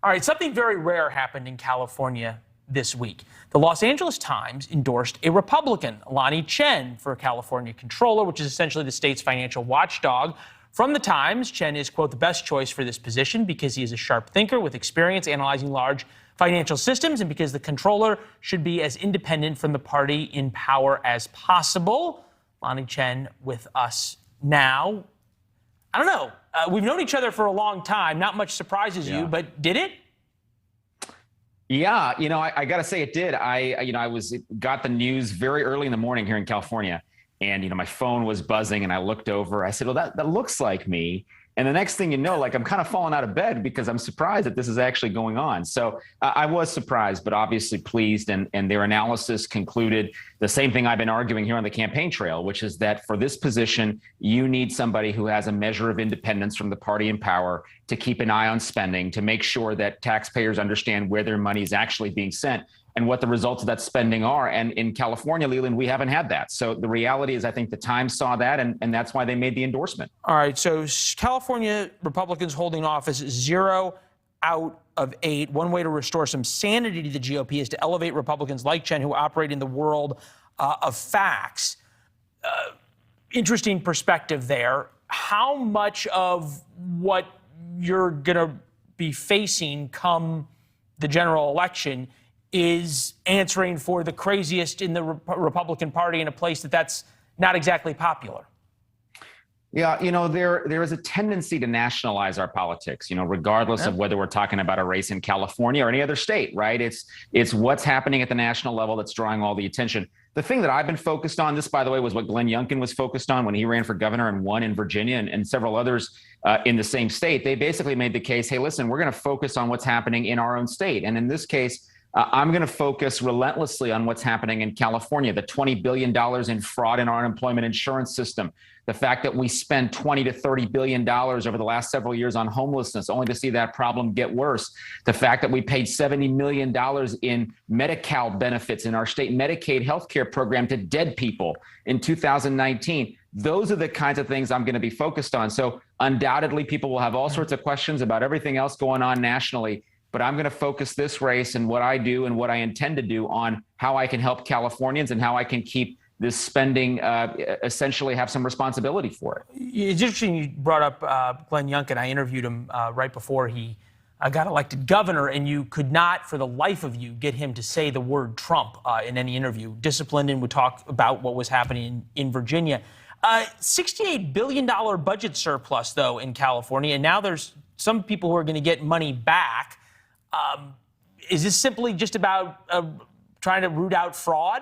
All right, something very rare happened in California this week. The Los Angeles Times endorsed a Republican, Lanhee Chen, for California Controller, which is essentially the state's financial watchdog. From the Times, Chen is, quote, the best choice for this position because he is a sharp thinker with experience analyzing large financial systems and because the controller should be as independent from the party in power as possible. Lanhee Chen with us now. I don't know. We've known each other for a long time. Not much surprises you, but did it? Yeah, I got to say it did. Got the news very early in the morning here in California, and my phone was buzzing, and I looked over. I said, "Well, that looks like me." And the next thing you know, I'm kind of falling out of bed because I'm surprised that this is actually going on. So I was surprised, but obviously pleased. And their analysis concluded the same thing I've been arguing here on the campaign trail, which is that for this position, you need somebody who has a measure of independence from the party in power to keep an eye on spending, to make sure that taxpayers understand where their money is actually being sent and what the results of that spending are. And in California, Leland, we haven't had that. So the reality is I think the Times saw that, and that's why they made the endorsement. All right, so California Republicans holding office 0 out of 8. One way to restore some sanity to the GOP is to elevate Republicans like Chen who operate in the world of facts. Interesting perspective there. How much of what you're going to be facing come the general election is answering for the craziest in the Republican Party in a place that's not exactly popular? Yeah, there is a tendency to nationalize our politics, regardless of whether we're talking about a race in California or any other state, right? It's what's happening at the national level that's drawing all the attention. The thing that I've been focused on, this, by the way, was what Glenn Youngkin was focused on when he ran for governor and won in Virginia and several others in the same state. They basically made the case, hey, listen, we're going to focus on what's happening in our own state. And in this case, I'm going to focus relentlessly on what's happening in California, the $20 billion in fraud in our unemployment insurance system, the fact that we spend $20 to $30 billion over the last several years on homelessness, only to see that problem get worse, the fact that we paid $70 million in Medi-Cal benefits in our state Medicaid healthcare program to dead people in 2019. Those are the kinds of things I'm going to be focused on. So undoubtedly, people will have all sorts of questions about everything else going on nationally. But I'm going to focus this race and what I do and what I intend to do on how I can help Californians and how I can keep this spending, essentially have some responsibility for it. It's interesting you brought up Glenn Youngkin. I interviewed him right before he got elected governor, and you could not, for the life of you, get him to say the word Trump in any interview. Disciplined and would talk about what was happening in Virginia. $68 billion budget surplus, though, in California, and now there's some people who are going to get money back. Is this simply just about trying to root out fraud?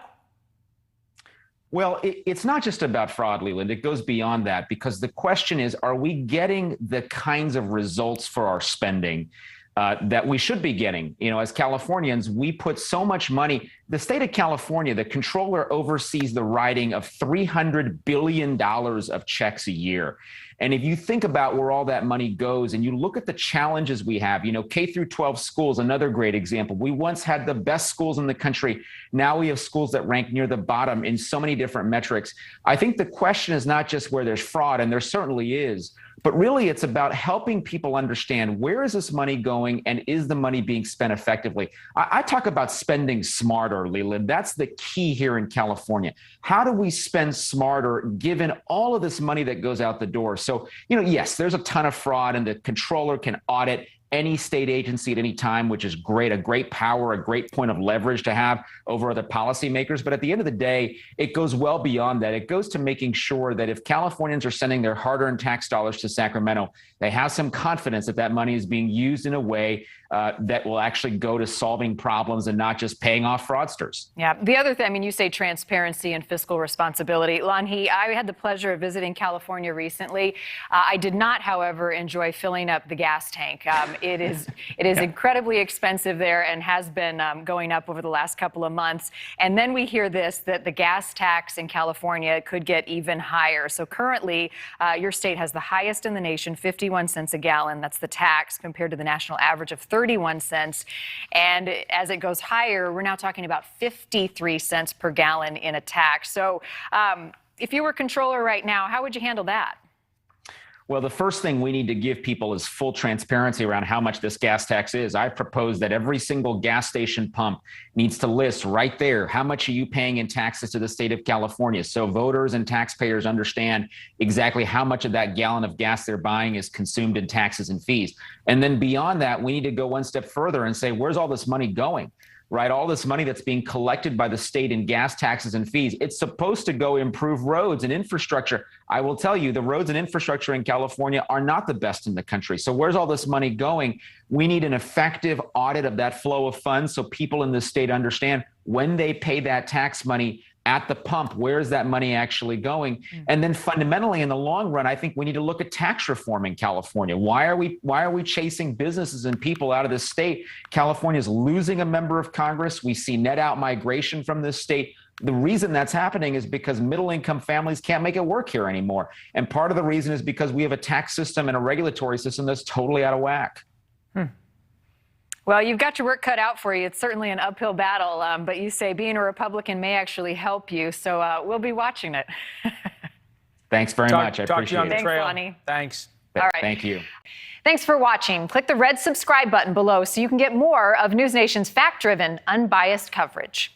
Well, it's not just about fraud, Leland. It goes beyond that, because the question is, are we getting the kinds of results for our spending that we should be getting? As Californians, we put so much money. The state of California, the controller oversees the writing of $300 billion of checks a year. And if you think about where all that money goes and you look at the challenges we have, K through 12 schools, another great example. We once had the best schools in the country. Now we have schools that rank near the bottom in so many different metrics. I think the question is not just where there's fraud, and there certainly is, but really it's about helping people understand, where is this money going and is the money being spent effectively? I talk about spending smarter, Leland. That's the key here in California. How do we spend smarter given all of this money that goes out the door? So, yes, there's a ton of fraud, and the controller can audit any state agency at any time, which is great, a great power, a great point of leverage to have over other policymakers. But at the end of the day, it goes well beyond that. It goes to making sure that if Californians are sending their hard-earned tax dollars to Sacramento, they have some confidence that that money is being used in a way that will actually go to solving problems and not just paying off fraudsters. Yeah. The other thing, you say transparency and fiscal responsibility. Lanhee, I had the pleasure of visiting California recently. I did not, however, enjoy filling up the gas tank. It is incredibly expensive there and has been going up over the last couple of months. And then we hear that the gas tax in California could get even higher. So currently, your state has the highest in the nation, 51 cents a gallon. That's the tax compared to the national average of 31 cents. And as it goes higher, we're now talking about 53 cents per gallon in a tax. So if you were controller right now, how would you handle that? Well, the first thing we need to give people is full transparency around how much this gas tax is. I propose that every single gas station pump needs to list right there, how much are you paying in taxes to the state of California, so voters and taxpayers understand exactly how much of that gallon of gas they're buying is consumed in taxes and fees. And then beyond that, we need to go one step further and say, where's all this money going? Right? All this money that's being collected by the state in gas taxes and fees, it's supposed to go improve roads and infrastructure. I will tell you, the roads and infrastructure in California are not the best in the country. So where's all this money going? We need an effective audit of that flow of funds so people in this state understand when they pay that tax money at the pump, where is that money actually going? And then fundamentally in the long run, I think we need to look at tax reform in California. Why are we chasing businesses and people out of this state? California is losing a member of Congress. We see net out migration from this state. The reason that's happening is because middle income families can't make it work here anymore. And part of the reason is because we have a tax system and a regulatory system that's totally out of whack. Well, you've got your work cut out for you. It's certainly an uphill battle, but you say being a Republican may actually help you. So we'll be watching it. Thanks very much. I appreciate it. Thanks, Lonnie. Thanks. All right. Thank you. Thanks for watching. Click the red subscribe button below so you can get more of NewsNation's fact-driven, unbiased coverage.